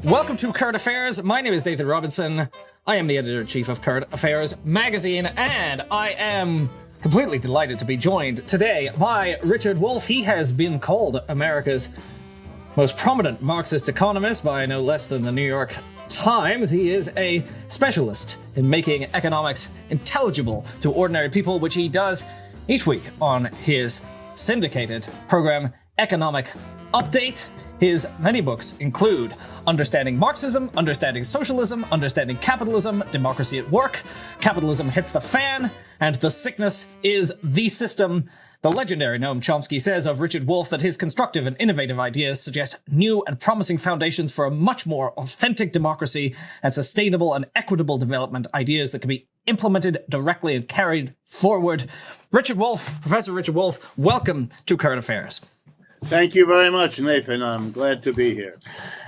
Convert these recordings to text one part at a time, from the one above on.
Welcome to Current Affairs. My name is Nathan Robinson. I am the editor-in-chief of Current Affairs magazine, and I am completely delighted to be joined today by Richard Wolff. He has been called America's most prominent Marxist economist by no less than the New York Times. He is a specialist in making economics intelligible to ordinary people, which he does each week on his syndicated program, Economic Update. His many books include Understanding Marxism, Understanding Socialism, Understanding Capitalism, Democracy at Work, Capitalism Hits the Fan, and The Sickness is the System. The legendary Noam Chomsky says of Richard Wolff that his constructive and innovative ideas suggest new and promising foundations for a much more authentic democracy and sustainable and equitable development, ideas that can be implemented directly and carried forward. Richard Wolff, Professor Richard Wolff, welcome to Current Affairs. Thank you very much, Nathan. I'm glad to be here.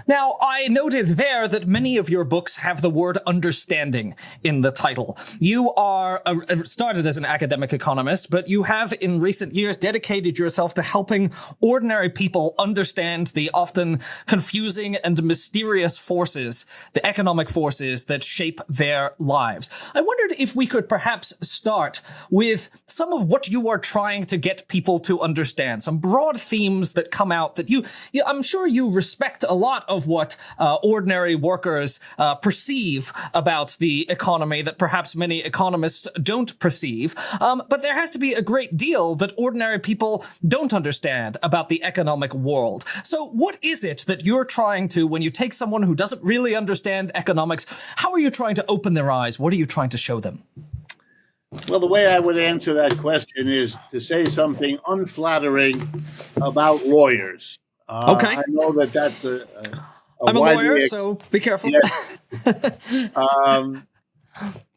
Now, I noted there that many of your books have the word understanding in the title. You are started as an academic economist, but you have in recent years dedicated yourself to helping ordinary people understand the often confusing and mysterious forces, the economic forces that shape their lives. I wondered if we could perhaps start with some of what you are trying to get people to understand, some broad themes that come out that I'm sure you respect a lot of what ordinary workers perceive about the economy that perhaps many economists don't perceive. But there has to be a great deal that ordinary people don't understand about the economic world. So what is it that you're trying to, when you take someone who doesn't really understand economics, how are you trying to open their eyes? What are you trying to show them? Well, the way I would answer that question is to say something unflattering about lawyers. Okay. I know that that's a I'm a lawyer, so be careful. Yeah.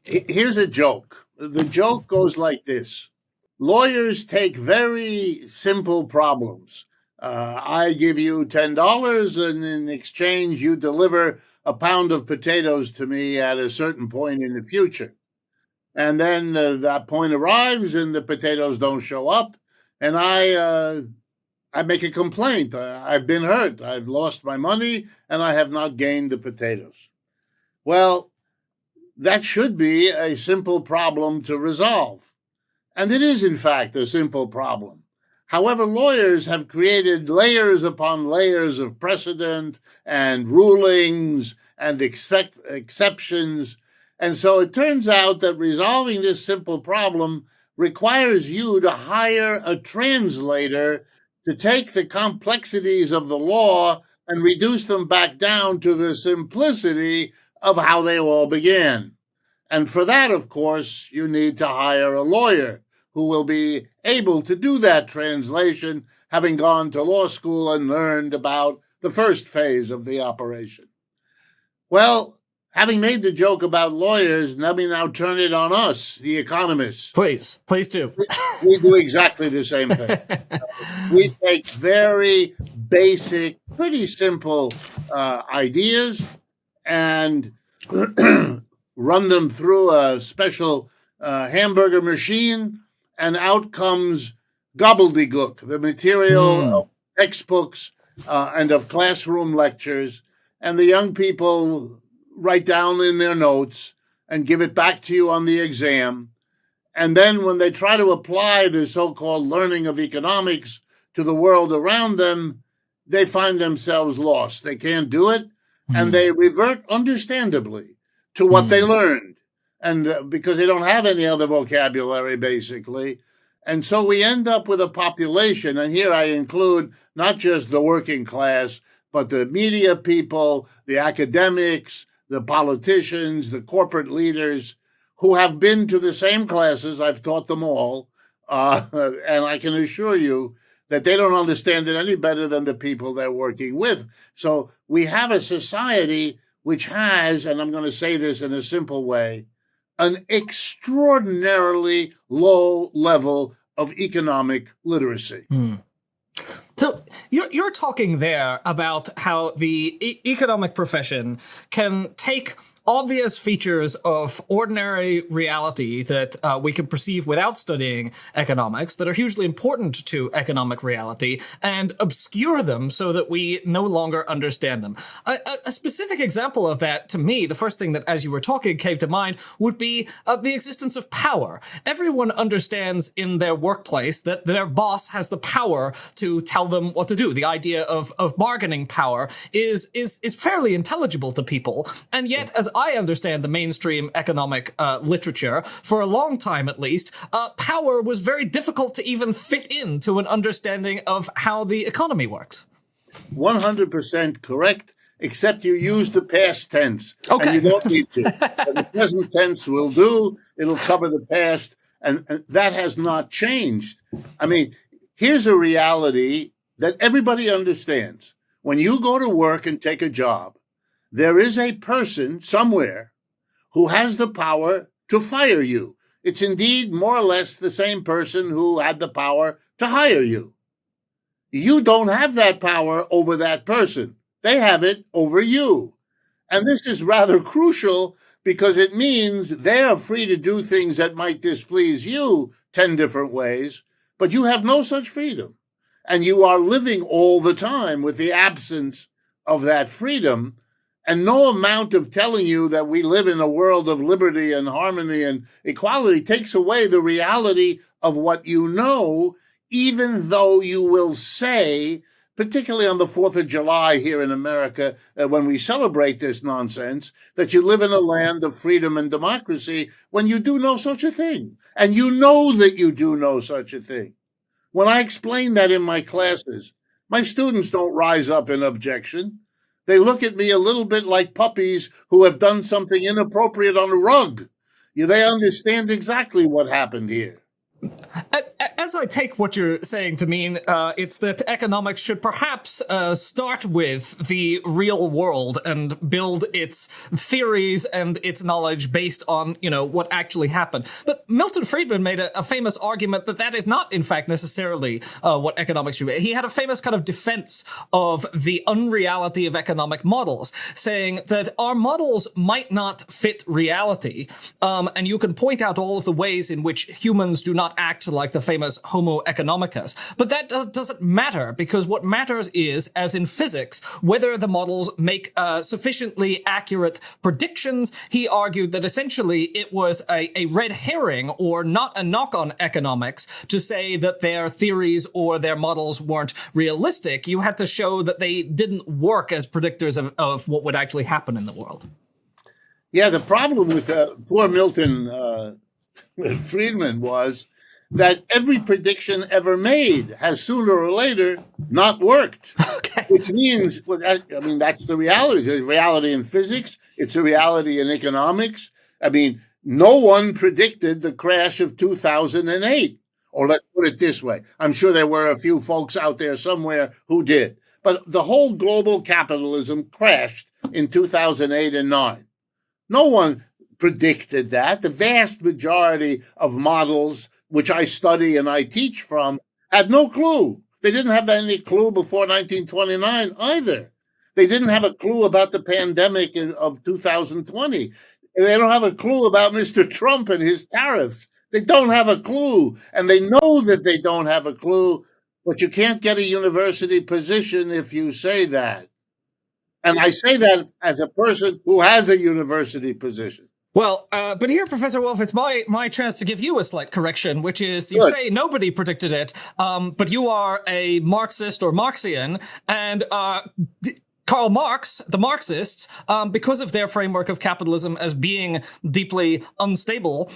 Here's a joke. The joke goes like this. Lawyers take very simple problems. I give you $10, and in exchange, you deliver a pound of potatoes to me at a certain point in the future. And then that point arrives, and the potatoes don't show up, and I make a complaint. I've been hurt. I've lost my money, and I have not gained the potatoes. Well, that should be a simple problem to resolve. And it is, in fact, a simple problem. However, lawyers have created layers upon layers of precedent and rulings and exceptions. And so it turns out that resolving this simple problem requires you to hire a translator to take the complexities of the law and reduce them back down to the simplicity of how they all began. And for that, of course, you need to hire a lawyer who will be able to do that translation, having gone to law school and learned about the first phase of the operation. Well, having made the joke about lawyers, let me now turn it on us, the economists. Please do. We do exactly the same thing. We take very basic, pretty simple ideas and run them through a special hamburger machine, and out comes gobbledygook, the material of textbooks and of classroom lectures, and the young people write down in their notes and give it back to you on the exam. And then when they try to apply the so-called learning of economics to the world around them, they find themselves lost. They can't do it, and they revert, understandably, to what they learned, and because they don't have any other vocabulary, basically. And so we end up with a population, and here I include not just the working class, but the media people, the academics, the politicians, the corporate leaders, who have been to the same classes. I've taught them all. And I can assure you that they don't understand it any better than the people they're working with. So we have a society which has, and I'm going to say this in a simple way, an extraordinarily low level of economic literacy. So you're talking there about how the economic profession can take obvious features of ordinary reality that we can perceive without studying economics that are hugely important to economic reality and obscure them so that we no longer understand them. A specific example of that, to me, the first thing that, as you were talking, came to mind would be the existence of power. Everyone understands in their workplace that their boss has the power to tell them what to do. The idea of bargaining power is fairly intelligible to people. And yet, as I understand the mainstream economic literature, for a long time at least, power was very difficult to even fit into an understanding of how the economy works. 100% correct, except you use the past tense. Okay. And you don't need to. The present tense will do. It'll cover the past. And that has not changed. I mean, here's a reality that everybody understands. When you go to work and take a job, there is a person somewhere who has the power to fire you. It's indeed more or less the same person who had the power to hire you. You don't have that power over that person. They have it over you. And this is rather crucial because it means they are free to do things that might displease you 10 different ways, but you have no such freedom. And you are living all the time with the absence of that freedom. And no amount of telling you that we live in a world of liberty and harmony and equality takes away the reality of what you know, even though you will say, particularly on the 4th of July here in America, when we celebrate this nonsense, that you live in a land of freedom and democracy when you do know such a thing. And you know that you do know such a thing. When I explain that in my classes, my students don't rise up in objection. They look at me a little bit like puppies who have done something inappropriate on a rug. They understand exactly what happened here. As I take what you're saying to mean, it's that economics should perhaps start with the real world and build its theories and its knowledge based on, what actually happened. But Milton Friedman made a famous argument that is not, in fact, necessarily what economics should be. He had a famous kind of defense of the unreality of economic models, saying that our models might not fit reality, and you can point out all of the ways in which humans do not act like the famous Homo economicus. But that doesn't matter, because what matters is, as in physics, whether the models make sufficiently accurate predictions. He argued that essentially it was a red herring or not a knock on economics to say that their theories or their models weren't realistic. You had to show that they didn't work as predictors of what would actually happen in the world. Yeah, the problem with poor Milton Friedman was that every prediction ever made has sooner or later not worked. Okay. Which means, that's the reality. It's a reality in physics. It's a reality in economics. No one predicted the crash of 2008. Or let's put it this way. I'm sure there were a few folks out there somewhere who did. But the whole global capitalism crashed in 2008 and 9. No one predicted that. The vast majority of models, which I study and I teach from, had no clue. They didn't have any clue before 1929 either. They didn't have a clue about the pandemic of 2020. They don't have a clue about Mr. Trump and his tariffs. They don't have a clue. And they know that they don't have a clue, but you can't get a university position if you say that. And I say that as a person who has a university position. Well, but here, Professor Wolff, it's my chance to give you a slight correction, which is you say nobody predicted it, but you are a Marxist or Marxian, and Karl Marx, the Marxists, because of their framework of capitalism as being deeply unstable,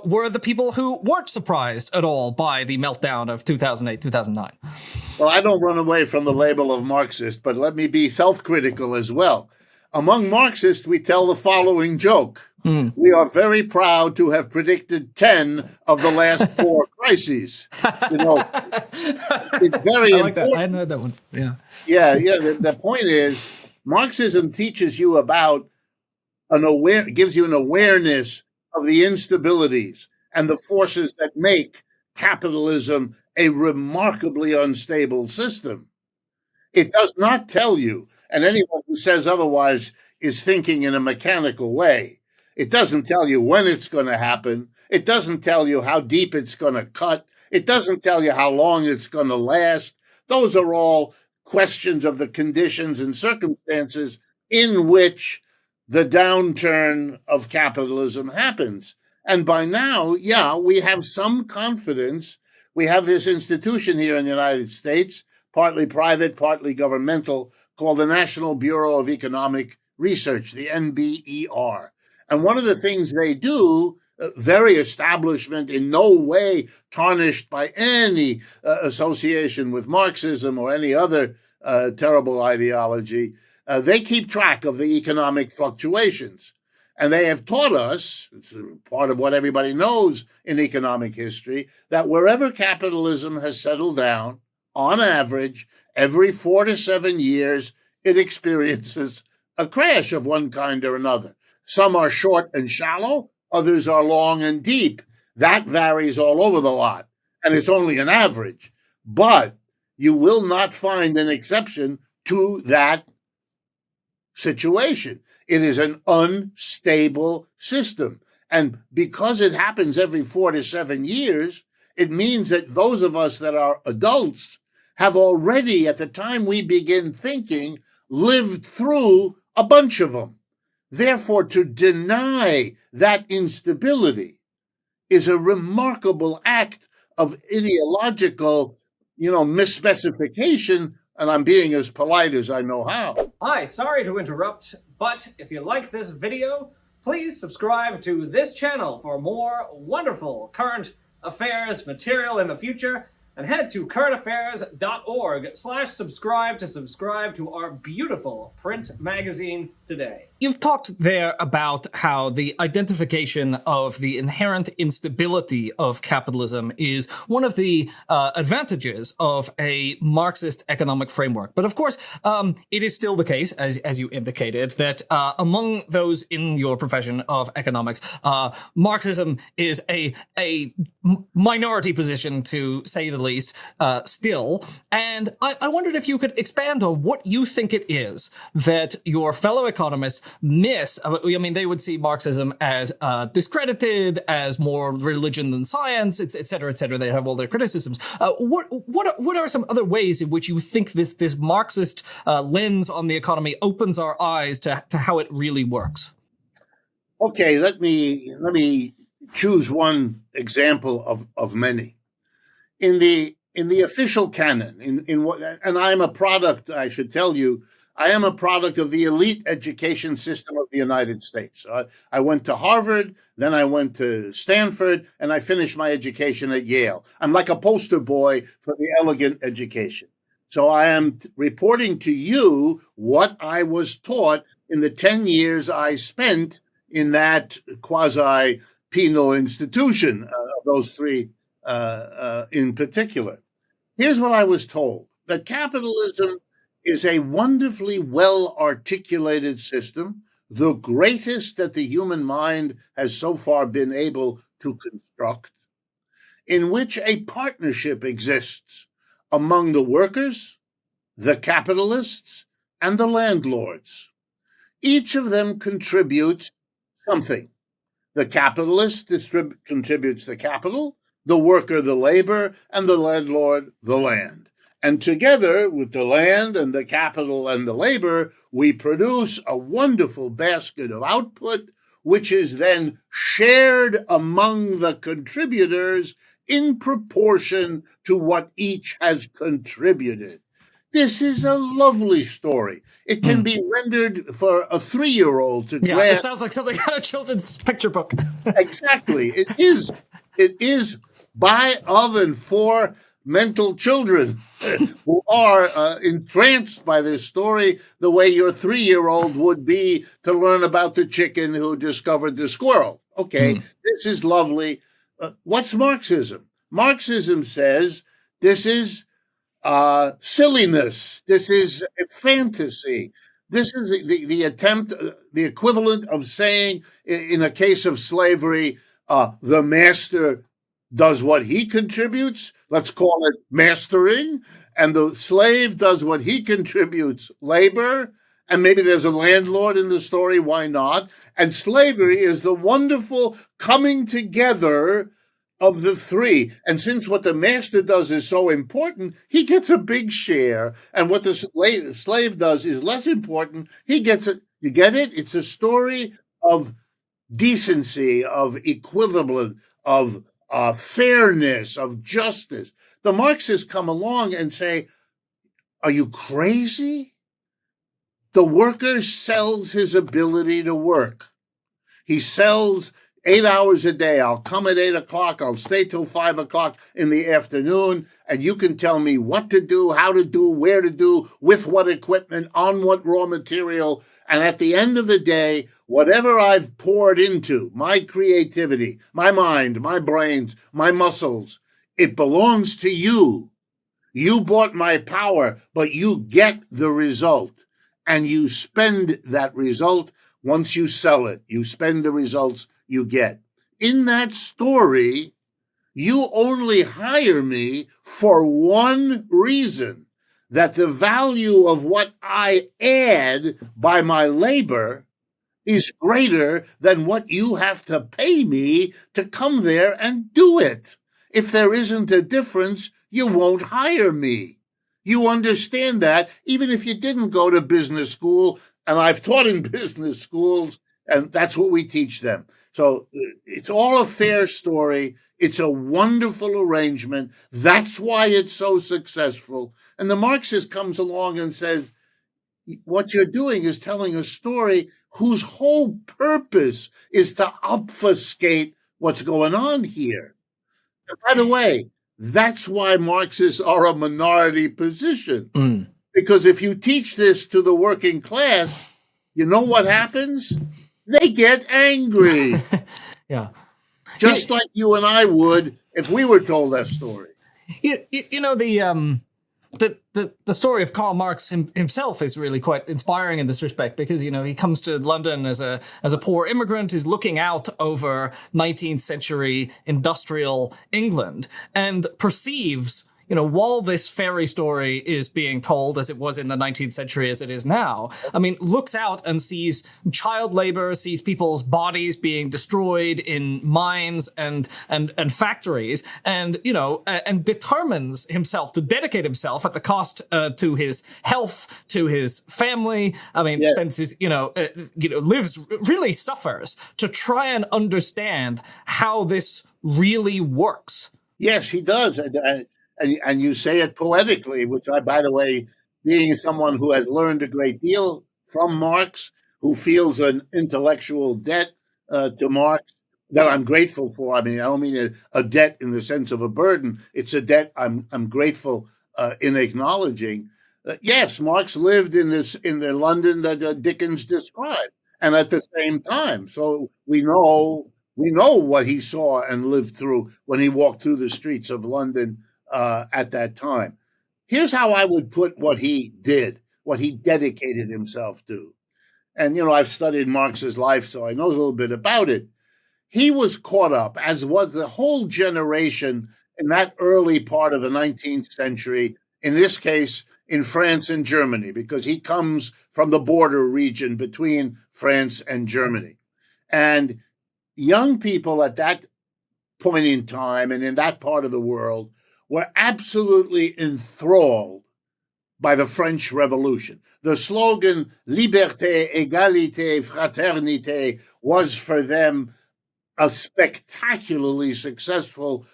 were the people who weren't surprised at all by the meltdown of 2008, 2009. Well, I don't run away from the label of Marxist, but let me be self-critical as well. Among Marxists, we tell the following joke. We are very proud to have predicted 10 of the last 4 crises. It's very I like important. That. I hadn't heard that one. Yeah. Yeah. The point is, Marxism teaches you about gives you an awareness of the instabilities and the forces that make capitalism a remarkably unstable system. It does not tell you, and anyone who says otherwise is thinking in a mechanical way. It doesn't tell you when it's going to happen. It doesn't tell you how deep it's going to cut. It doesn't tell you how long it's going to last. Those are all questions of the conditions and circumstances in which the downturn of capitalism happens. And by now, yeah, we have some confidence. We have this institution here in the United States, partly private, partly governmental, called the National Bureau of Economic Research, the NBER. And one of the things they do, very establishment, in no way tarnished by any association with Marxism or any other terrible ideology, they keep track of the economic fluctuations. And they have taught us, it's part of what everybody knows in economic history, that wherever capitalism has settled down, on average, every 4 to 7 years, it experiences a crash of one kind or another. Some are short and shallow, others are long and deep. That varies all over the lot, and it's only an average. But you will not find an exception to that situation. It is an unstable system. And because it happens every 4 to 7 years, it means that those of us that are adults have already, at the time we begin thinking, lived through a bunch of them. Therefore, to deny that instability is a remarkable act of ideological, misspecification, and I'm being as polite as I know how. Hi, sorry to interrupt, but if you like this video, please subscribe to this channel for more wonderful current affairs material in the future, and head to currentaffairs.org/subscribe to subscribe to our beautiful print magazine today. You've talked there about how the identification of the inherent instability of capitalism is one of the advantages of a Marxist economic framework. But of course, it is still the case, as you indicated, that among those in your profession of economics, Marxism is a minority position, to say the least, still. And I wondered if you could expand on what you think it is that your fellow economists miss. I mean, they would see Marxism as discredited, as more religion than science, et cetera, et cetera. They have all their criticisms. What are some other ways in which you think this Marxist lens on the economy opens our eyes to how it really works? Okay, let me choose one example of many. In the official canon, in what, and I'm a product, I should tell you, I am a product of the elite education system of the United States. I went to Harvard, then I went to Stanford, and I finished my education at Yale. I'm like a poster boy for the elegant education. So I am reporting to you what I was taught in the 10 years I spent in that quasi-penal institution, of those three in particular. Here's what I was told, that capitalism is a wonderfully well-articulated system, the greatest that the human mind has so far been able to construct, in which a partnership exists among the workers, the capitalists, and the landlords. Each of them contributes something. The capitalist contributes the capital, the worker the labor, and the landlord the land. And together with the land and the capital and the labor, we produce a wonderful basket of output, which is then shared among the contributors in proportion to what each has contributed. This is a lovely story. It can be rendered for a 3-year-old to grasp. It sounds like something out of a children's picture book. Exactly. It is by, of, and for mental children who are entranced by this story the way your 3-year-old would be to learn about the chicken who discovered the squirrel. Okay, This is lovely. What's Marxism? Marxism says this is silliness. This is a fantasy. This is the attempt, the equivalent of saying, in a case of slavery, the master does what he contributes, let's call it mastering, and the slave does what he contributes, labor, And maybe there's a landlord in the story. Why not? And slavery is the wonderful coming together of the three. And since what the master does is so important, he gets a big share. And what the slave does is less important. He gets it. You get it? It's a story of decency, of equivalent, of fairness, of justice. The Marxists come along and say, are you crazy? The worker sells his ability to work. He sells 8 hours a day. I'll come at 8 o'clock. I'll stay till 5 o'clock in the afternoon. And you can tell me what to do, how to do, where to do, with what equipment, on what raw material. And at the end of the day, whatever I've poured into my creativity, my mind, my brains, my muscles, it belongs to you. You bought my power, but you get the result. And you spend that result once you sell it. You spend the results you get. In that story, you only hire me for one reason, that the value of what I add by my labor is greater than what you have to pay me to come there and do it. If there isn't a difference, you won't hire me. You understand that, even if you didn't go to business school, and I've taught in business schools, and that's what we teach them. So it's all a fair story. It's a wonderful arrangement. That's why it's so successful. And the Marxist comes along and says, what you're doing is telling a story whose whole purpose is to obfuscate what's going on here. And by the way, that's why Marxists are a minority position. Because if you teach this to the working class, you know what happens? They get angry. Yeah. Just like you and I would if we were told that story. You know, the story of Karl Marx himself is really quite inspiring in this respect, because, you know, he comes to London as a poor immigrant, is looking out over 19th century industrial England and perceives, you know, while this fairy story is being told as it was in the 19th century as it is now, I mean, looks out and sees child labor, sees people's bodies being destroyed in mines and factories, and, you know, and determines himself to dedicate himself at the cost to his health, to his family. I mean, spends his, lives, really suffers to try and understand how this really works. Yes, he does. And you say it poetically, which I, by the way, being someone who has learned a great deal from Marx, who feels an intellectual debt to Marx that I'm grateful for. I mean, I don't mean a debt in the sense of a burden. It's a debt I'm grateful in acknowledging. Yes, Marx lived in the London that Dickens described, and at the same time, so we know what he saw and lived through when he walked through the streets of London at that time. Here's how I would put what he did, what he dedicated himself to. And, you know, I've studied Marx's life, so I know a little bit about it. He was caught up, as was the whole generation in that early part of the 19th century, in this case, in France and Germany, because he comes from the border region between France and Germany. And young people at that point in time and in that part of the world were absolutely enthralled by the French Revolution. The slogan Liberté, Égalité, Fraternité was for them a spectacularly successful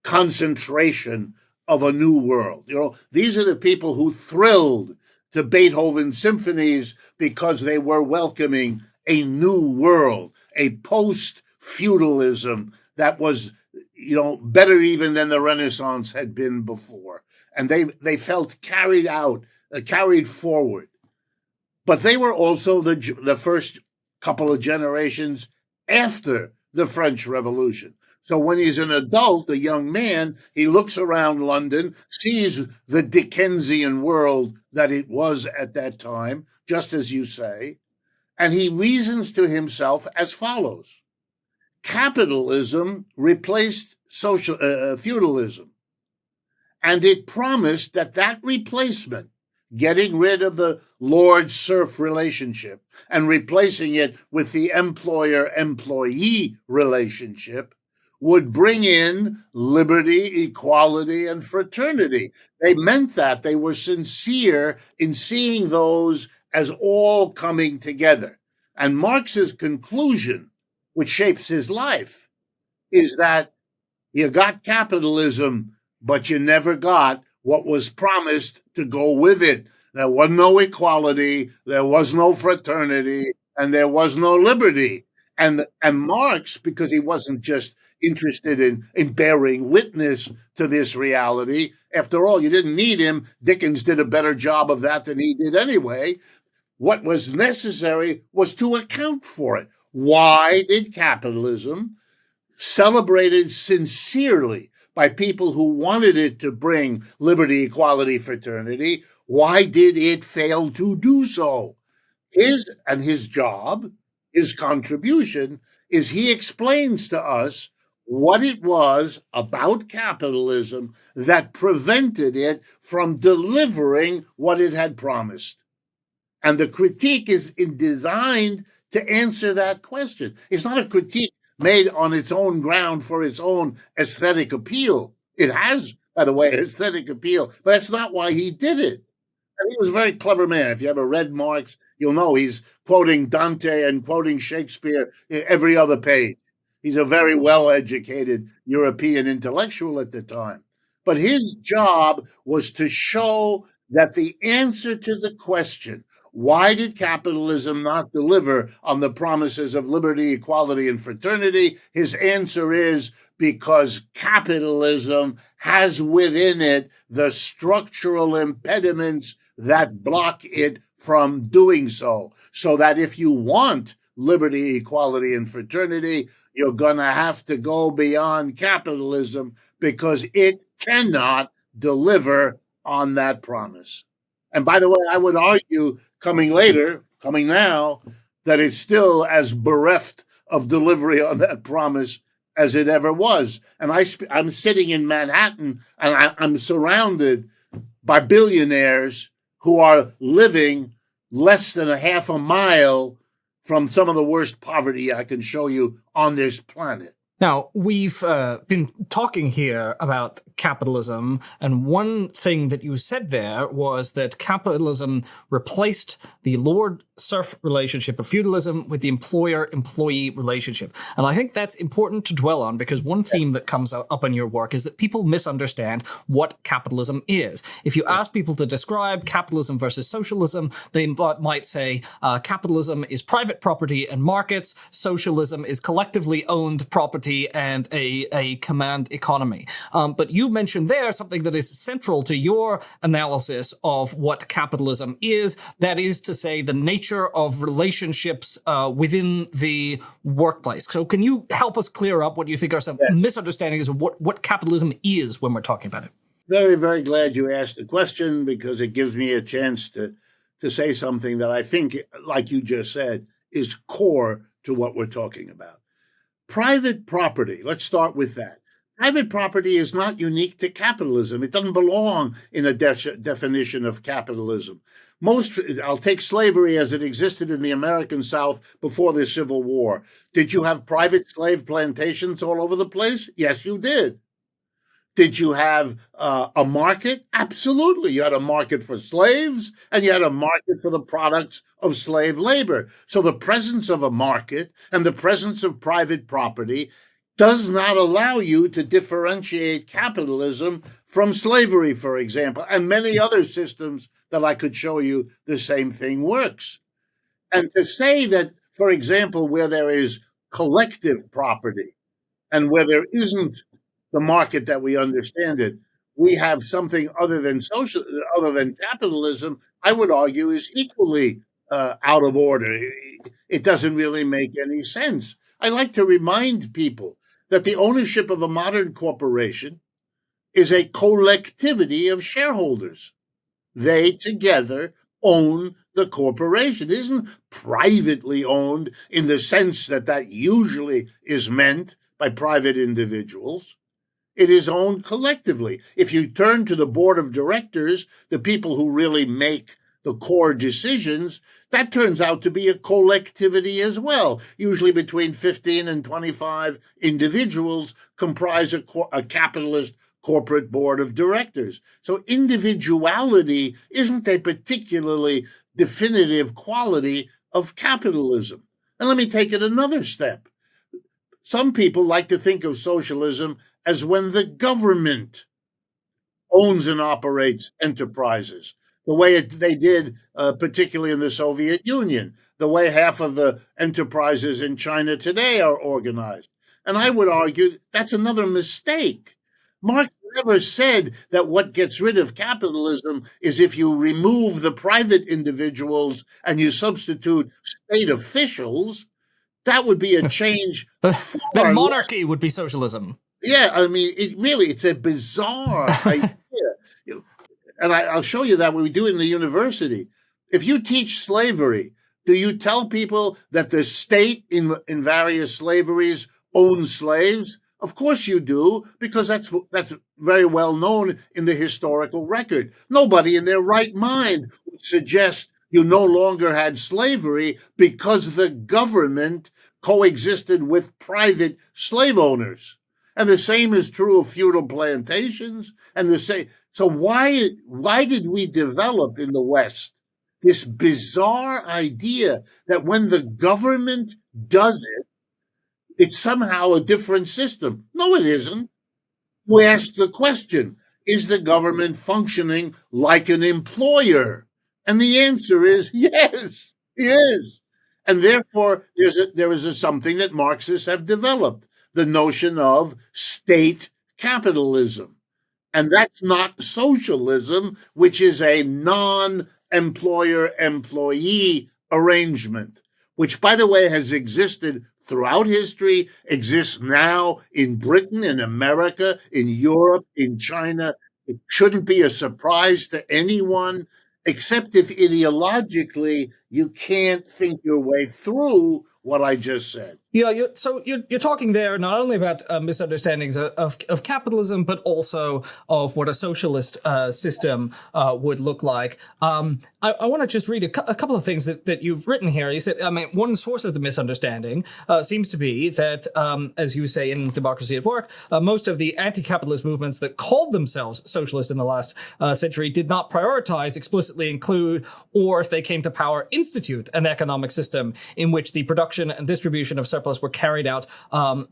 concentration of a new world. You know, these are the people who thrilled to Beethoven's symphonies because they were welcoming a new world, a post-feudalism that was, you know, better even than the Renaissance had been before. And they felt carried forward. But they were also the first couple of generations after the French Revolution. So when he's an adult, a young man, he looks around London, sees the Dickensian world that it was at that time, just as you say, and he reasons to himself as follows. Capitalism replaced feudalism, and it promised that replacement, getting rid of the lord-serf relationship and replacing it with the employer-employee relationship would bring in liberty, equality, and fraternity. They meant that. They were sincere in seeing those as all coming together. And Marx's conclusion, which shapes his life, is that you got capitalism, but you never got what was promised to go with it. There was no equality, there was no fraternity, and there was no liberty. And Marx, because he wasn't just interested in bearing witness to this reality, after all, you didn't need him. Dickens did a better job of that than he did anyway. What was necessary was to account for it. Why did capitalism, celebrated sincerely by people who wanted it to bring liberty, equality, fraternity, why did it fail to do so? His job, his contribution, is he explains to us what it was about capitalism that prevented it from delivering what it had promised. And the critique is designed to answer that question. It's not a critique made on its own ground for its own aesthetic appeal. It has, by the way, aesthetic appeal, but that's not why he did it. And he was a very clever man. If you ever read Marx, you'll know he's quoting Dante and quoting Shakespeare every other page. He's a very well-educated European intellectual at the time. But his job was to show that the answer to the question, why did capitalism not deliver on the promises of liberty, equality, and fraternity? His answer is because capitalism has within it the structural impediments that block it from doing so. So that if you want liberty, equality, and fraternity, you're going to have to go beyond capitalism because it cannot deliver on that promise. And by the way, I would argue coming now, that it's still as bereft of delivery on that promise as it ever was. And I'm sitting in Manhattan and I'm surrounded by billionaires who are living less than a half a mile from some of the worst poverty I can show you on this planet. Now, we've been talking here about capitalism, and one thing that you said there was that capitalism replaced the lord-serf relationship of feudalism with the employer-employee relationship. And I think that's important to dwell on because one theme that comes up in your work is that people misunderstand what capitalism is. If you ask people to describe capitalism versus socialism, they might say capitalism is private property and markets, socialism is collectively owned property and a command economy. But you mentioned there something that is central to your analysis of what capitalism is. That is to say, the nature of relationships within the workplace. So can you help us clear up what you think are some misunderstandings of what capitalism is when we're talking about it? Very, very glad you asked the question because it gives me a chance to say something that I think, like you just said, is core to what we're talking about. Private property, let's start with that. Private property is not unique to capitalism. It doesn't belong in a definition of capitalism. I'll take slavery as it existed in the American South before the Civil War. Did you have private slave plantations all over the place? Yes, you did. Did you have a market? Absolutely. You had a market for slaves and you had a market for the products of slave labor. So the presence of a market and the presence of private property does not allow you to differentiate capitalism from slavery, for example, and many other systems that I could show you the same thing works. And to say that, for example, where there is collective property and where there isn't the market that we understand it, we have something other than capitalism, I would argue is equally out of order. It doesn't really make any sense. I like to remind people that the ownership of a modern corporation is a collectivity of shareholders. They together own the corporation. It isn't privately owned in the sense that usually is meant by private individuals. it is owned collectively. If you turn to the board of directors, the people who really make the core decisions, that turns out to be a collectivity as well. Usually between 15 and 25 individuals comprise a capitalist corporate board of directors. So individuality isn't a particularly definitive quality of capitalism. And let me take it another step. Some people like to think of socialism as when the government owns and operates enterprises, the way they did, particularly in the Soviet Union, the way half of the enterprises in China today are organized. And I would argue that's another mistake. Marx never said that what gets rid of capitalism is if you remove the private individuals and you substitute state officials. That would be a change. Then monarchy would be socialism. Yeah, I mean, it's a bizarre idea. And I'll show you that when we do it in the university. If you teach slavery, do you tell people that the state in various slaveries owns slaves? Of course you do, because that's very well known in the historical record. Nobody in their right mind would suggest you no longer had slavery because the government coexisted with private slave owners. And the same is true of feudal plantations. And the same. So why did we develop in the West this bizarre idea that when the government does it, it's somehow a different system? No, it isn't. We ask the question, is the government functioning like an employer? And the answer is yes, it is. And therefore, there is something that Marxists have developed, the notion of state capitalism. And that's not socialism, which is a non-employer-employee arrangement, which, by the way, has existed throughout history, exists now in Britain, in America, in Europe, in China. It shouldn't be a surprise to anyone, except if ideologically you can't think your way through what I just said. Yeah, you're talking there not only about misunderstandings of capitalism, but also of what a socialist system would look like. I want to just read a couple of things that you've written here. You said, I mean, one source of the misunderstanding seems to be that, as you say in Democracy at Work, most of the anti-capitalist movements that called themselves socialist in the last century did not prioritize, explicitly include, or if they came to power, institute an economic system in which the production and distribution of surplus were carried out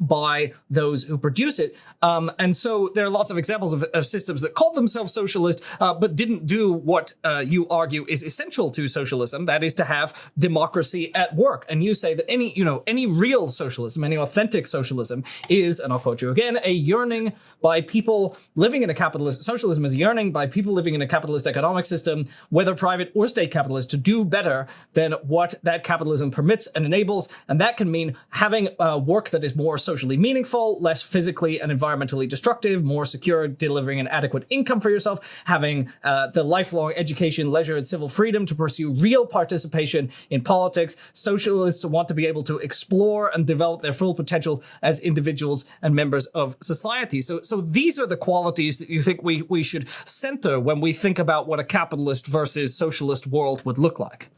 by those who produce it. And so there are lots of examples of systems that called themselves socialist, but didn't do what you argue is essential to socialism, that is to have democracy at work. And you say that any real socialism, any authentic socialism is, and I'll quote you again, a yearning by people living in a capitalist, socialism is a yearning by people living in a capitalist economic system, whether private or state capitalist, to do better than what that capitalism permits and enables. And that can mean having work that is more socially meaningful, less physically and environmentally destructive, more secure, delivering an adequate income for yourself, having the lifelong education, leisure, and civil freedom to pursue real participation in politics. Socialists want to be able to explore and develop their full potential as individuals and members of society. So these are the qualities that you think we should center when we think about what a capitalist versus socialist world would look like.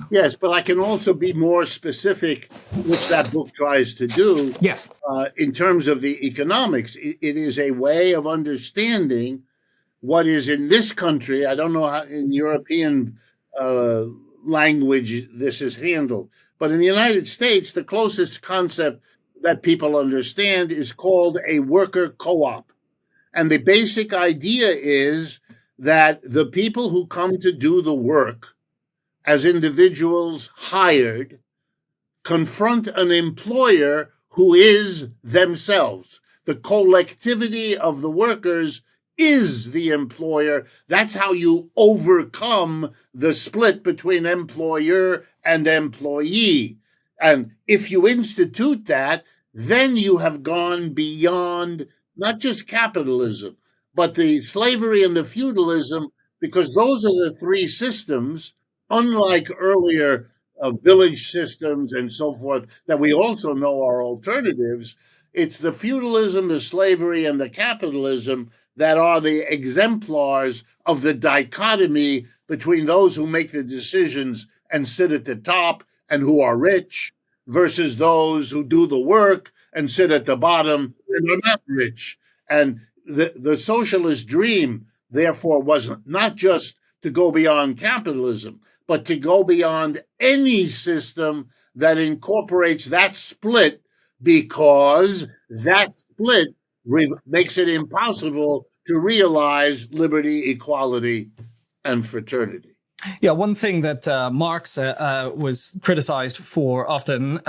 Yes, but I can also be more specific, which that book tries to do. Yes. In terms of the economics, it is a way of understanding what is in this country. I don't know how in European language this is handled, but in the United States, the closest concept that people understand is called a worker co-op. And the basic idea is that the people who come to do the work as individuals hired confront an employer who is themselves. The collectivity of the workers is the employer. That's how you overcome the split between employer and employee. And if you institute that, then you have gone beyond not just capitalism, but the slavery and the feudalism, because those are the three systems, unlike earlier village systems and so forth, that we also know are alternatives. It's the feudalism, the slavery, and the capitalism that are the exemplars of the dichotomy between those who make the decisions and sit at the top and who are rich versus those who do the work and sit at the bottom and are not rich. And the socialist dream, therefore, was not just to go beyond capitalism, but to go beyond any system that incorporates that split, because that split makes it impossible to realize liberty, equality, and fraternity. Yeah, one thing that Marx was criticized for often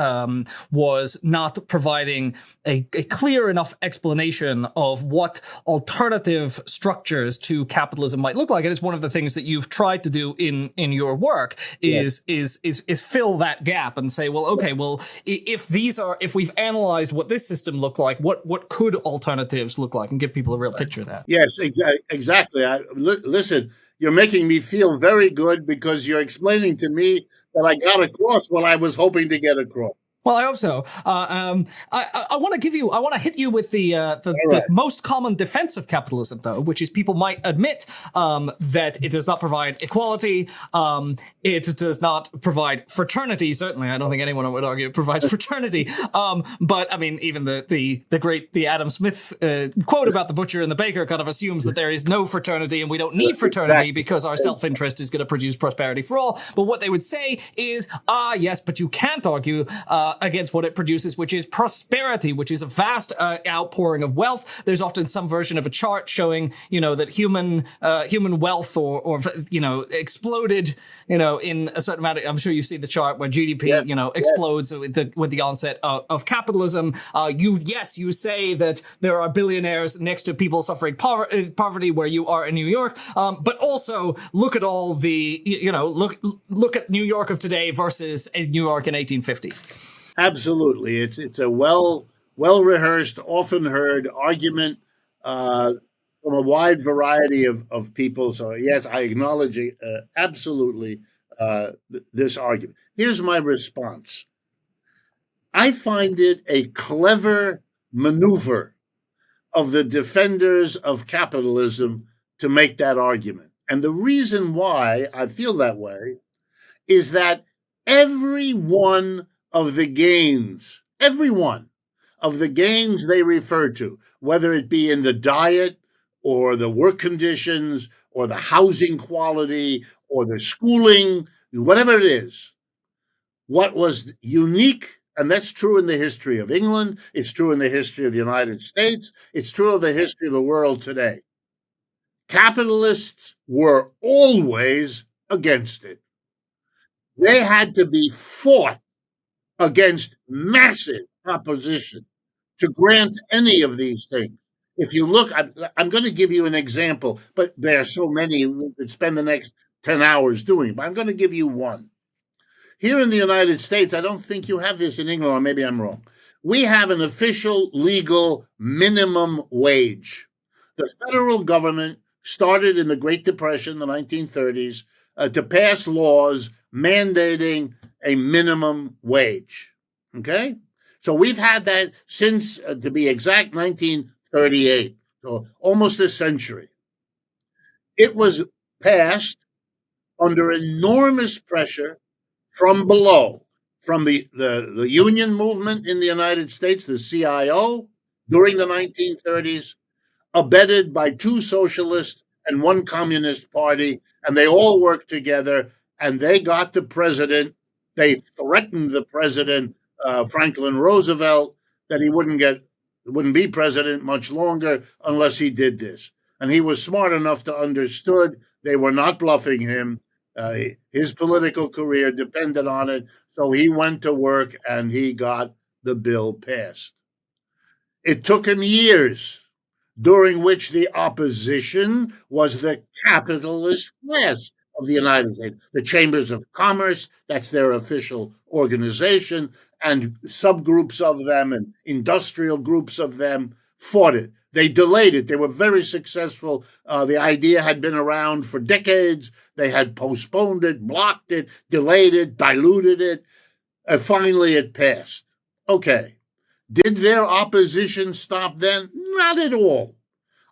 was not providing a clear enough explanation of what alternative structures to capitalism might look like. And it's one of the things that you've tried to do in your work is fill that gap and say, well, okay, well, if we've analyzed what this system looked like, what could alternatives look like, and give people a real picture of that. Yes, exactly. Listen. You're making me feel very good because you're explaining to me that I got across what I was hoping to get across. Well, I hope so. I want to hit you with the most common defense of capitalism, though, which is people might admit that it does not provide equality. It does not provide fraternity. Certainly, I don't think anyone would argue it provides fraternity. But I mean, even the Adam Smith quote about the butcher and the baker kind of assumes that there is no fraternity and we don't need fraternity because our self-interest is going to produce prosperity for all. But what they would say is, yes, but you can't argue against what it produces, which is prosperity, which is a vast outpouring of wealth. There's often some version of a chart showing, that human wealth or exploded, in a certain amount. I'm sure you see the chart where GDP, explodes with the onset of capitalism. You say that there are billionaires next to people suffering poverty where you are in New York, but also look at all the, look at New York of today versus New York in 1850. Absolutely. It's a well rehearsed, often heard argument from a wide variety of people. So yes, I acknowledge absolutely this argument. Here's my response. I find it a clever maneuver of the defenders of capitalism to make that argument. And the reason why I feel that way is that every one of the gains they refer to, whether it be in the diet or the work conditions or the housing quality or the schooling, whatever it is, what was unique, and that's true in the history of England, it's true in the history of the United States, it's true of the history of the world today. Capitalists were always against it. They had to be fought against massive opposition to grant any of these things. If you look, I'm going to give you an example, but there are so many, we could spend the next 10 hours doing it, but I'm going to give you one. Here in the United States, I don't think you have this in England, or maybe I'm wrong. We have an official legal minimum wage. The federal government started in the Great Depression, the 1930s, to pass laws mandating a minimum wage. Okay? So we've had that since, to be exact, 1938, so almost a century. It was passed under enormous pressure from below, from the union movement in the United States, the CIO, during the 1930s, abetted by two socialist and one communist party, and they all worked together, and they got the president. They threatened the president, Franklin Roosevelt, that he wouldn't be president much longer unless he did this. And he was smart enough to understood they were not bluffing him. His political career depended on it, so he went to work and he got the bill passed. It took him years, during which the opposition was the capitalist class of the United States, the Chambers of Commerce, that's their official organization, and subgroups of them and industrial groups of them fought it. They delayed it. They were very successful. The idea had been around for decades. They had postponed it, blocked it, delayed it, diluted it. Finally, it passed. Okay. Did their opposition stop then? Not at all.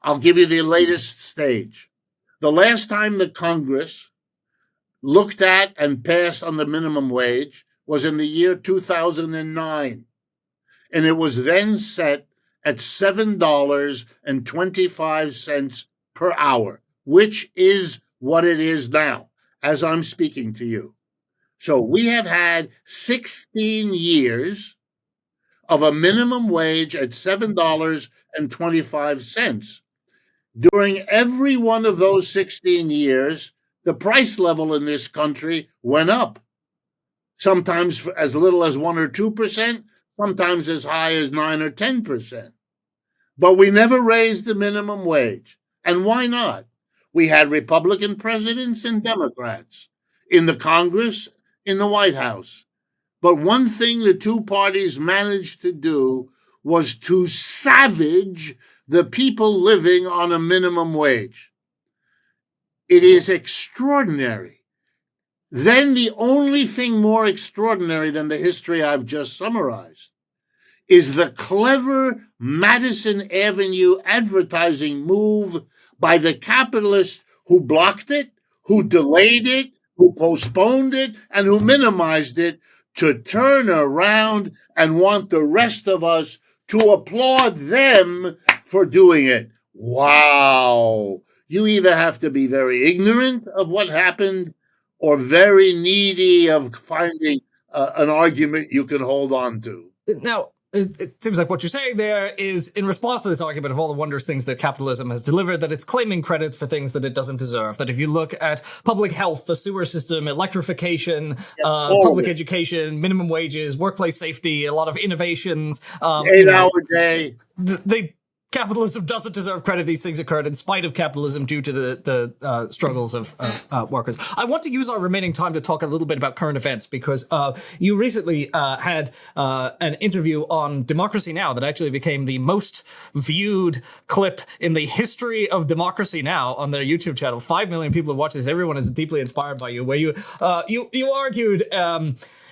I'll give you the latest stage. The last time the Congress looked at and passed on the minimum wage was in the year 2009. And it was then set at $7.25 per hour, which is what it is now, as I'm speaking to you. So we have had 16 years of a minimum wage at $7.25. During every one of those 16 years, the price level in this country went up, sometimes as little as 1 or 2%, sometimes as high as 9 or 10%. But we never raised the minimum wage. And why not? We had Republican presidents and Democrats in the Congress, in the White House. But one thing the two parties managed to do was to savage the people living on a minimum wage. It is extraordinary. Then the only thing more extraordinary than the history I've just summarized is the clever Madison Avenue advertising move by the capitalists who blocked it, who delayed it, who postponed it, and who minimized it, to turn around and want the rest of us to applaud them for doing it. Wow. You either have to be very ignorant of what happened or very needy of finding an argument you can hold on to. Now, it seems like what you're saying there is, in response to this argument of all the wondrous things that capitalism has delivered, that it's claiming credit for things that it doesn't deserve. That if you look at public health, the sewer system, electrification, public education, minimum wages, workplace safety, a lot of innovations, 8-hour day. Capitalism doesn't deserve credit. These things occurred in spite of capitalism due to the struggles of workers. I want to use our remaining time to talk a little bit about current events, because you recently had an interview on Democracy Now! That actually became the most viewed clip in the history of Democracy Now! On their YouTube channel. 5 million people have watched this. Everyone is deeply inspired by you, where you argued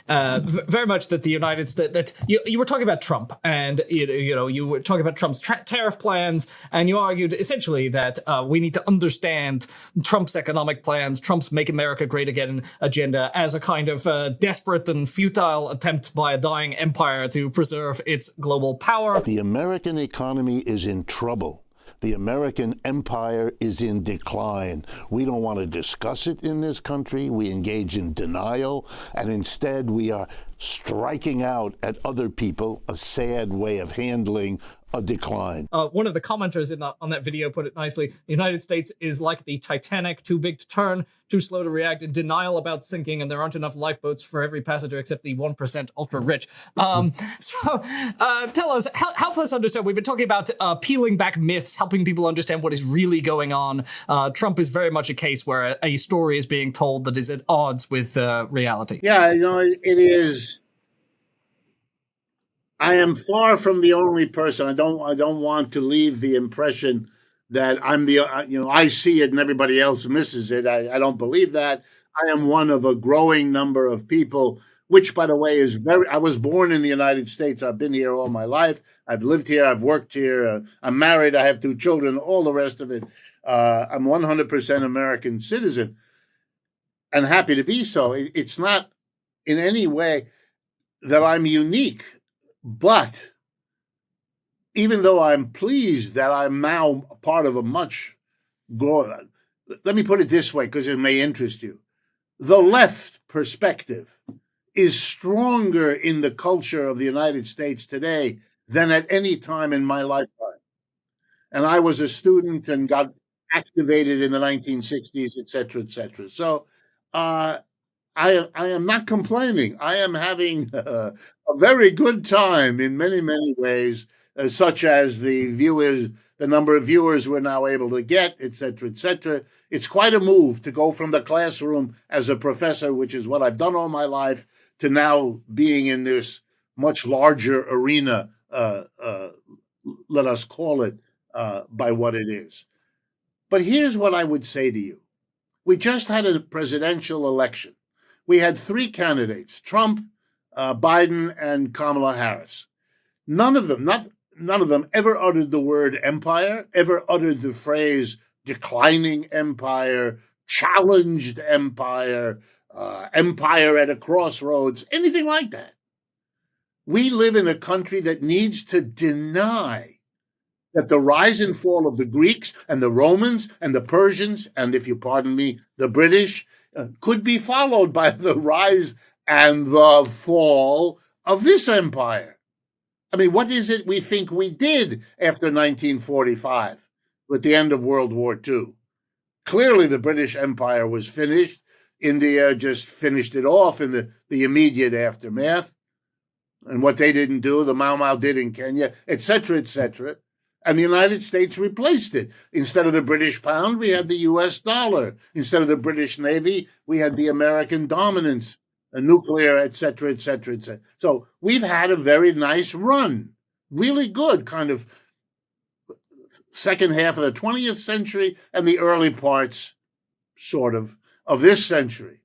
very much that the United States, that you were talking about Trump, and you were talking about Trump's tariff plans, and you argued essentially that we need to understand Trump's economic plans, Trump's Make America Great Again agenda, as a kind of desperate and futile attempt by a dying empire to preserve its global power. The American economy is in trouble. The American empire is in decline. We don't want to discuss it in this country. We engage in denial, and instead we are striking out at other people, a sad way of handling a decline. One of the commenters on that video put it nicely. The United States is like the Titanic, too big to turn, too slow to react, in denial about sinking, and there aren't enough lifeboats for every passenger except the 1% ultra-rich. So tell us, help us understand. We've been talking about peeling back myths, helping people understand what is really going on. Trump is very much a case where a story is being told that is at odds with reality. Yeah, it is. I am far from the only person. I don't want to leave the impression that I'm the, I see it and everybody else misses it. I don't believe that. I am one of a growing number of people, which, by the way, I was born in the United States. I've been here all my life. I've lived here. I've worked here. I'm married. I have 2 children, all the rest of it. I'm 100% American citizen and happy to be so. It's not in any way that I'm unique. But even though I'm pleased that I'm now part of a much broader, let me put it this way, because it may interest you. The left perspective is stronger in the culture of the United States today than at any time in my lifetime. And I was a student and got activated in the 1960s, et cetera, et cetera. So I am not complaining. I am having a very good time in many, many ways, such as the number of viewers we're now able to get, et cetera, et cetera. It's quite a move to go from the classroom as a professor, which is what I've done all my life, to now being in this much larger arena, let us call it by what it is. But here's what I would say to you. We just had a presidential election. We had 3 candidates, Trump, Biden, and Kamala Harris. None of them ever uttered the word empire, ever uttered the phrase declining empire, challenged empire, empire at a crossroads, anything like that. We live in a country that needs to deny that the rise and fall of the Greeks and the Romans and the Persians, and if you pardon me, the British, could be followed by the rise and the fall of this empire. I mean, what is it we think we did after 1945 with the end of World War II? Clearly, the British Empire was finished. India just finished it off in the immediate aftermath. And what they didn't do, the Mau Mau did in Kenya, et cetera, et cetera. And the United States replaced it. Instead of the British pound, we had the US dollar. Instead of the British Navy, we had the American dominance, a nuclear, et cetera, et cetera, et cetera. So we've had a very nice run, really good kind of second half of the 20th century and the early parts, sort of this century.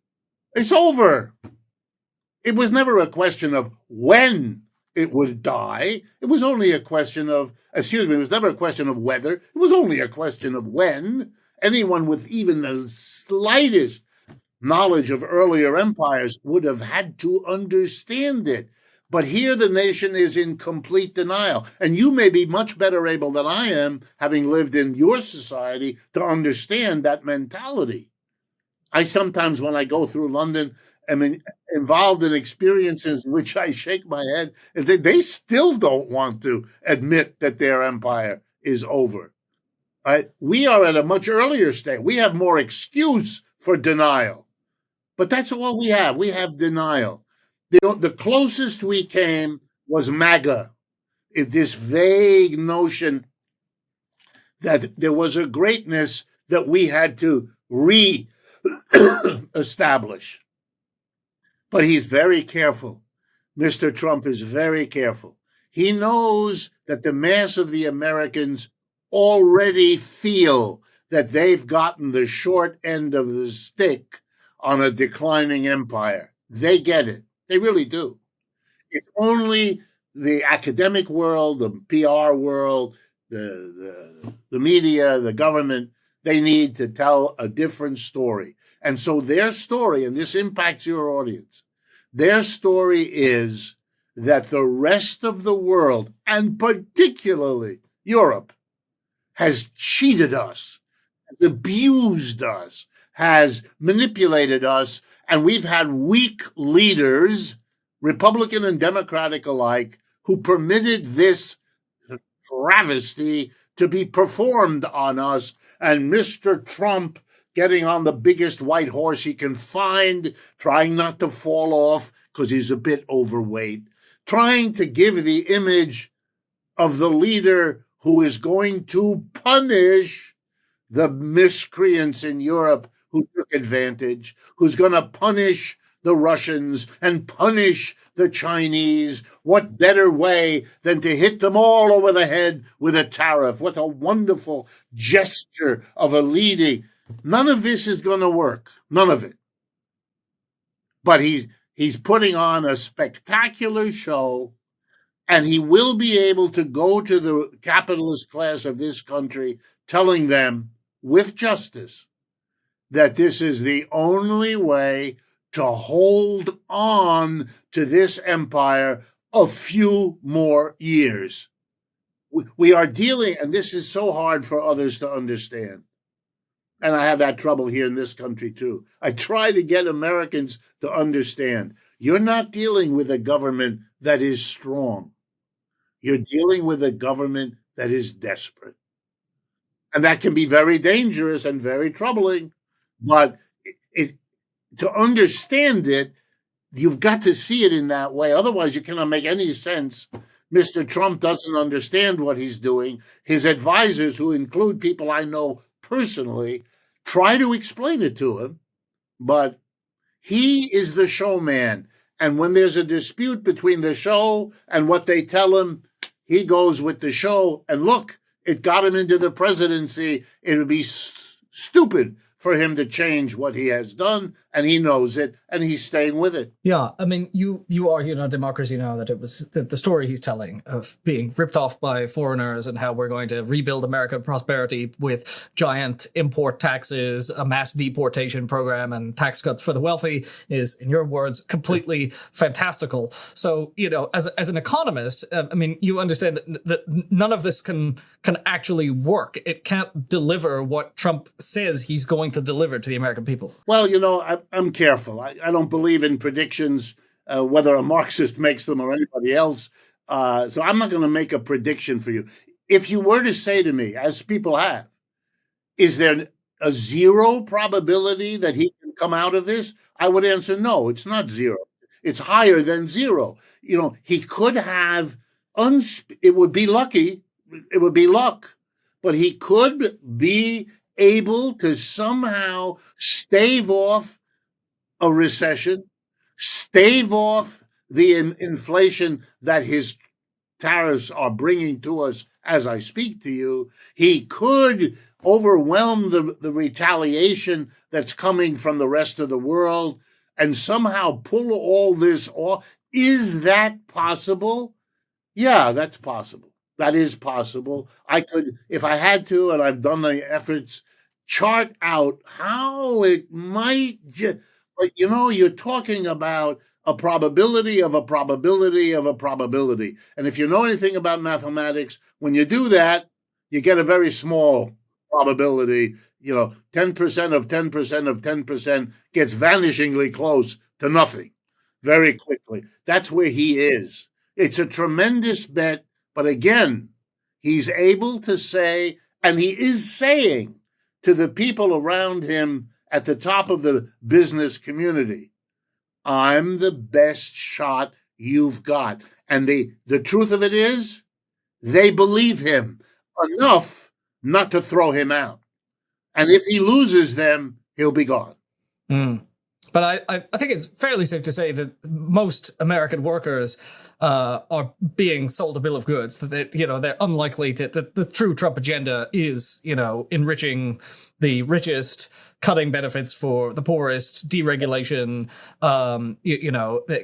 It's over. It was never a question of when it would die. It was only a question of, it was never a question of whether. It was only a question of when. Anyone with even the slightest knowledge of earlier empires would have had to understand it. But here the nation is in complete denial. And you may be much better able than I am, having lived in your society, to understand that mentality. I sometimes, when I go through London, am involved in experiences in which I shake my head and say they still don't want to admit that their empire is over. Right? We are at a much earlier stage. We have more excuse for denial. But that's all we have. We have denial. The closest we came was MAGA, this vague notion that there was a greatness that we had to re-establish. But he's very careful. Mr. Trump is very careful. He knows that the mass of the Americans already feel that they've gotten the short end of the stick on a declining empire. They get it. They really do. It's only the academic world, the PR world, the media, the government, they need to tell a different story. And so their story, and this impacts your audience, their story is that the rest of the world, and particularly Europe, has cheated us, has abused us, has manipulated us, and we've had weak leaders, Republican and Democratic alike, who permitted this travesty to be performed on us. And Mr. Trump, getting on the biggest white horse he can find, trying not to fall off because he's a bit overweight, trying to give the image of the leader who is going to punish the miscreants in Europe who took advantage, who's going to punish the Russians and punish the Chinese. What better way than to hit them all over the head with a tariff? What a wonderful gesture of a leading. None of this is going to work. None of it. But he's putting on a spectacular show, and he will be able to go to the capitalist class of this country, telling them with justice that this is the only way to hold on to this empire a few more years. We are dealing, and this is so hard for others to understand. And I have that trouble here in this country too. I try to get Americans to understand. You're not dealing with a government that is strong. You're dealing with a government that is desperate. And that can be very dangerous and very troubling. But to understand it, you've got to see it in that way. Otherwise, you cannot make any sense. Mr. Trump doesn't understand what he's doing. His advisors, who include people I know personally, try to explain it to him. But he is the showman. And when there's a dispute between the show and what they tell him, he goes with the show. And look, it got him into the presidency. It would be stupid for him to change what he has done and he knows it, and he's staying with it. Yeah, I mean, you argue in Democracy Now! That it was the story he's telling of being ripped off by foreigners and how we're going to rebuild American prosperity with giant import taxes, a mass deportation program, and tax cuts for the wealthy is, in your words, completely fantastical. So, as an economist, I mean, you understand that none of this can actually work. It can't deliver what Trump says he's going to deliver to the American people. Well, I'm careful. I don't believe in predictions, whether a Marxist makes them or anybody else. So I'm not going to make a prediction for you. If you were to say to me, as people have, is there a zero probability that he can come out of this? I would answer no, it's not zero. It's higher than zero. He could have, it would be lucky, it would be luck, but he could be able to somehow stave off a recession, stave off the inflation that his tariffs are bringing to us as I speak to you. He could overwhelm the retaliation that's coming from the rest of the world and somehow pull all this off. Is that possible? Yeah, that's possible. That is possible. I could, if I had to, and I've done the efforts, chart out how it might, but you're talking about a probability of a probability of a probability. And if you know anything about mathematics, when you do that, you get a very small probability. 10% of 10% of 10% gets vanishingly close to nothing very quickly. That's where he is. It's a tremendous bet. But again, he's able to say, and he is saying to the people around him at the top of the business community, I'm the best shot you've got. And the truth of it is, they believe him enough not to throw him out. And if he loses them, he'll be gone. Mm. But I think it's fairly safe to say that most American workers are being sold a bill of goods. That they're unlikely to. That the true Trump agenda is enriching the richest, cutting benefits for the poorest, deregulation,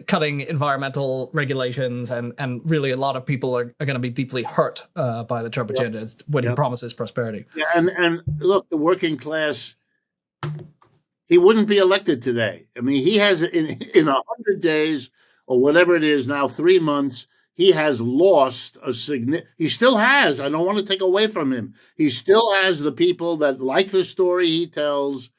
cutting environmental regulations, and really a lot of people are going to be deeply hurt by the Trump agenda when he promises prosperity. Yeah, and look, the working class, he wouldn't be elected today. I mean, he has in 100 days or whatever it is now, 3 months, he has lost he still has, I don't want to take away from him. He still has the people that like the story he tells,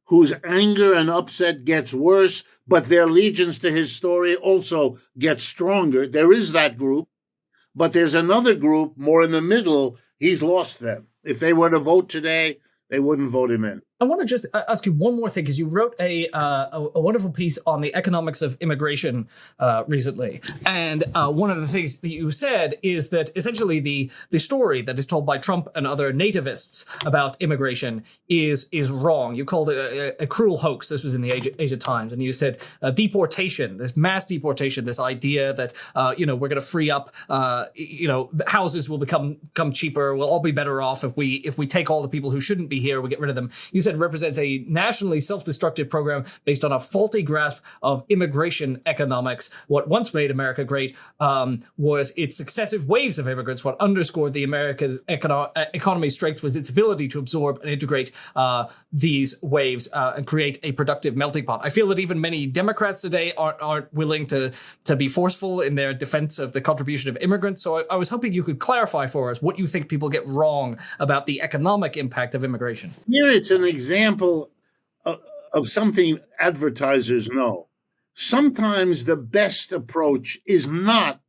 whose anger and upset gets worse, but their allegiance to his story also gets stronger. There is that group, but there's another group more in the middle. He's lost them. If they were to vote today, they wouldn't vote him in. I want to just ask you one more thing, because you wrote a wonderful piece on the economics of immigration recently. And one of the things that you said is that essentially the story that is told by Trump and other nativists about immigration is wrong. You called it a cruel hoax. This was in the Age of Times. And you said deportation, this mass deportation, this idea that, we're going to free up, houses will become cheaper. We'll all be better off if we take all the people who shouldn't be here, we get rid of them. You said represents a nationally self-destructive program based on a faulty grasp of immigration economics. What once made America great was its successive waves of immigrants. What underscored the American economy's strength was its ability to absorb and integrate these waves and create a productive melting pot. I feel that even many Democrats today aren't willing to be forceful in their defense of the contribution of immigrants. So I was hoping you could clarify for us what you think people get wrong about the economic impact of immigration. Here it's an example of something advertisers know. Sometimes the best approach is not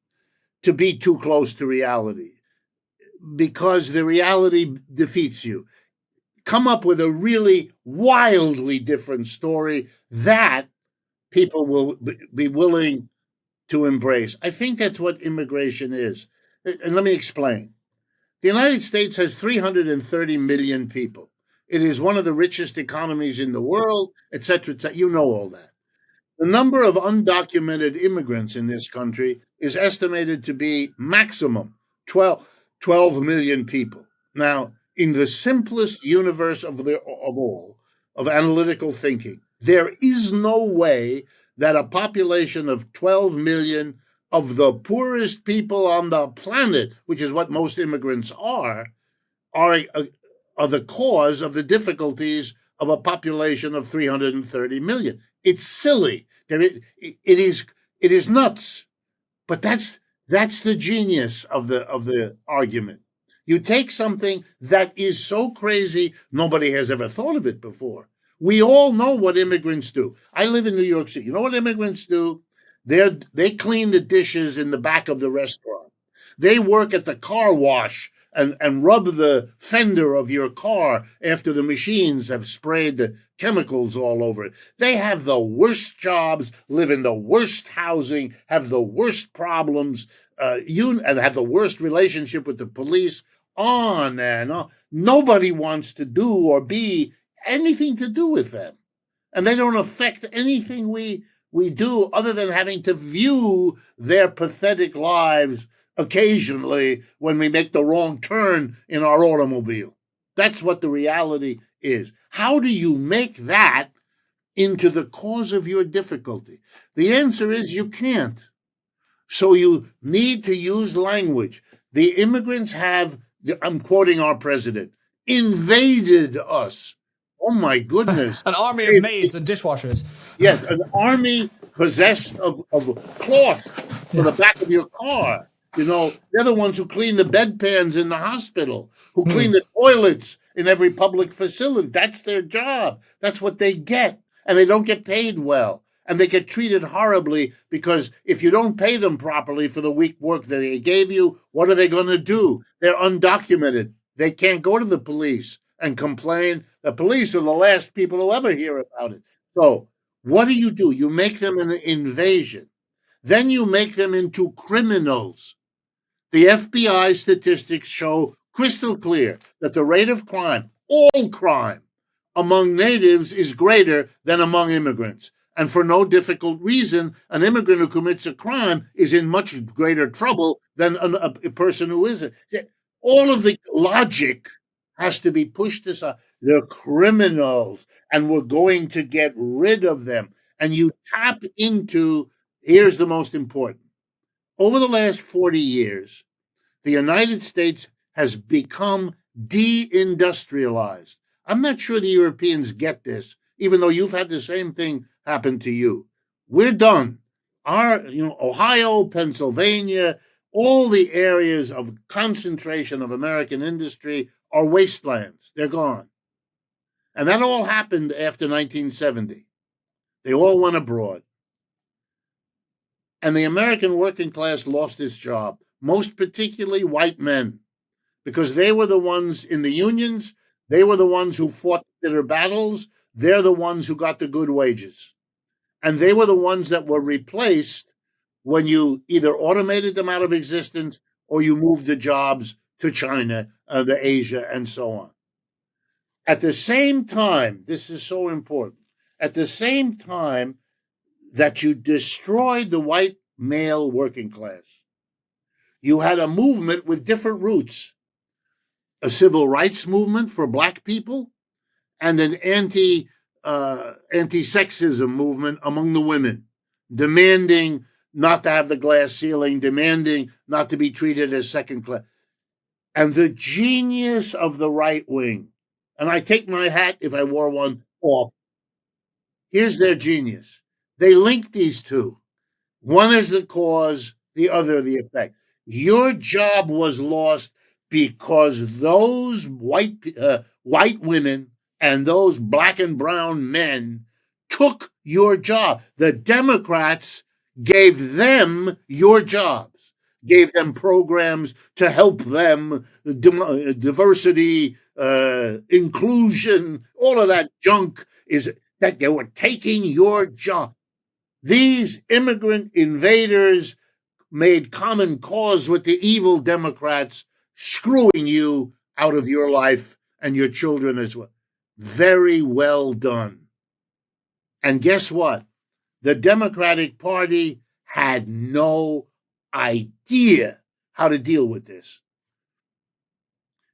to be too close to reality, because the reality defeats you. Come up with a really wildly different story that people will be willing to embrace. I think that's what immigration is. And let me explain. The United States has 330 million people. It is one of the richest economies in the world, et cetera, et cetera. You know all that. The number of undocumented immigrants in this country is estimated to be maximum 12 million people. Now, in the simplest universe of all, of analytical thinking, There is no way that a population of 12 million of the poorest people on the planet, which is what most immigrants are the cause of the difficulties of a population of 330 million. It's silly. It is nuts. But that's the genius of the argument. You take something that is so crazy nobody has ever thought of it before. We all know what immigrants do. I live in New York City. You know what immigrants do? They clean the dishes in the back of the restaurant. They work at the car wash and rub the fender of your car after the machines have sprayed the chemicals all over it. They have the worst jobs, live in the worst housing, have the worst problems, and have the worst relationship with the police, on and on. Nobody wants to do or be anything to do with them. And they don't affect anything we do other than having to view their pathetic lives occasionally when we make the wrong turn in our automobile. That's what the reality is. How do you make that into the cause of your difficulty? The answer is you can't. So you need to use language. The immigrants have, I'm quoting our president, invaded us. Oh my goodness. An army of maids and dishwashers. Yes, an army possessed of cloth for the back of your car. You know, they're the ones who clean the bedpans in the hospital, who clean the toilets in every public facility. That's their job. That's what they get. And they don't get paid well. And they get treated horribly because if you don't pay them properly for the week work that they gave you, what are they going to do? They're undocumented. They can't go to the police and complain. The police are the last people who ever hear about it. So what do? You make them an invasion. Then you make them into criminals. The FBI statistics show crystal clear that the rate of crime, all crime, among natives is greater than among immigrants. And for no difficult reason, an immigrant who commits a crime is in much greater trouble than a person who isn't. All of the logic has to be pushed aside. They're criminals, and we're going to get rid of them. And you tap into, here's the most important. Over the last 40 years, the United States has become deindustrialized. I'm not sure the Europeans get this, even though you've had the same thing happen to you. We're done. Ohio, Pennsylvania, all the areas of concentration of American industry are wastelands. They're gone. And that all happened after 1970. They all went abroad. And the American working class lost its job, most particularly white men, because they were the ones in the unions. They were the ones who fought bitter battles. They're the ones who got the good wages. And they were the ones that were replaced when you either automated them out of existence or you moved the jobs to China, to Asia, and so on. At the same time, this is so important, at the same time that you destroyed the white male working class, you had a movement with different roots, a civil rights movement for black people and an anti-sexism movement among the women, demanding not to have the glass ceiling, demanding not to be treated as second class. And the genius of the right wing, and I take my hat if I wore one off, here's their genius. They link these two. One is the cause, the other the effect. Your job was lost because those white women and those black and brown men took your job. The Democrats gave them your jobs, gave them programs to help them, diversity, inclusion, all of that junk is that they were taking your job. These immigrant invaders made common cause with the evil Democrats, screwing you out of your life and your children as well. Very well done. And guess what? The Democratic Party had no idea how to deal with this.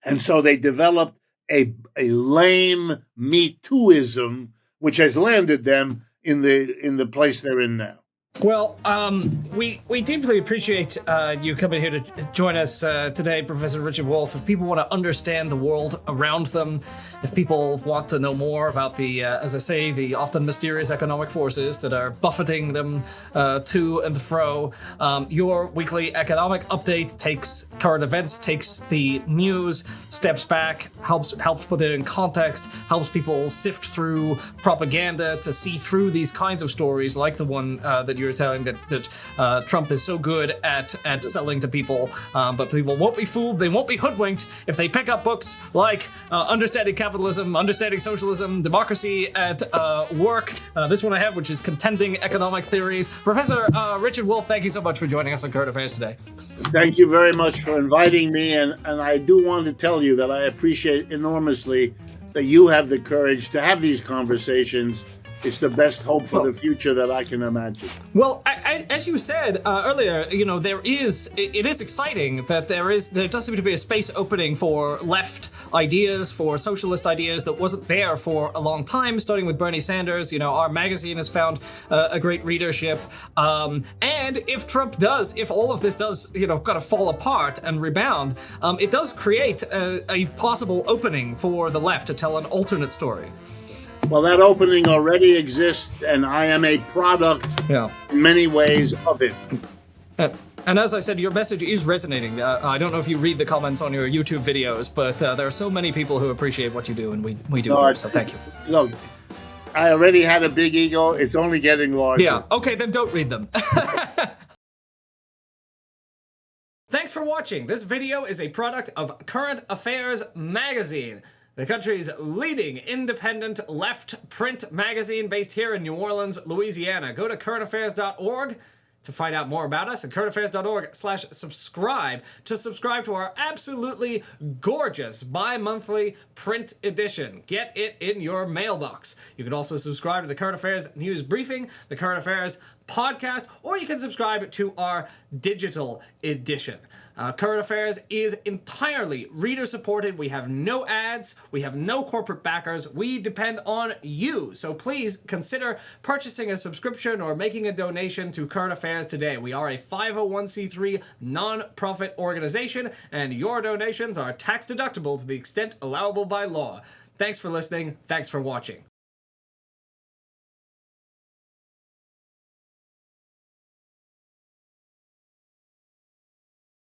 And so they developed a lame Me Tooism which has landed them in the place they're in now. Well, we deeply appreciate you coming here to join us today, Professor Richard Wolff. If people want to understand the world around them, if people want to know more about the, as I say, the often mysterious economic forces that are buffeting them to and fro, your weekly economic update takes current events, takes the news, steps back, helps put it in context, helps people sift through propaganda to see through these kinds of stories, like the one that you're telling that Trump is so good at selling to people, but people won't be fooled, they won't be hoodwinked if they pick up books like Understanding Capitalism, Understanding Socialism, Democracy at Work, this one I have, which is Contending Economic Theories. Professor Richard Wolff, thank you so much for joining us on Current Affairs today. Thank you very much for inviting me, and I do want to tell you that I appreciate enormously that you have the courage to have these conversations. It's the best hope for the future that I can imagine. Well, as you said earlier, it is exciting that there does seem to be a space opening for left ideas, for socialist ideas that wasn't there for a long time, starting with Bernie Sanders. Our magazine has found a great readership. And if all of this does, kind of fall apart and rebound, it does create a possible opening for the left to tell an alternate story. Well, that opening already exists, and I am a product in many ways of it. And as I said, your message is resonating. I don't know if you read the comments on your YouTube videos, but there are so many people who appreciate what you do, and we do. So thank you. Look, I already had a big ego. It's only getting larger. Yeah, okay, then don't read them. Thanks for watching. This video is a product of Current Affairs Magazine, the country's leading independent left print magazine based here in New Orleans, Louisiana. Go to currentaffairs.org to find out more about us, and currentaffairs.org/subscribe to subscribe to our absolutely gorgeous bi-monthly print edition. Get it in your mailbox. You can also subscribe to the Current Affairs News Briefing, the Current Affairs Podcast, or you can subscribe to our digital edition. Current Affairs is entirely reader-supported. We have no ads. We have no corporate backers. We depend on you. So please consider purchasing a subscription or making a donation to Current Affairs today. We are a 501c3 non-profit organization, and your donations are tax-deductible to the extent allowable by law. Thanks for listening. Thanks for watching.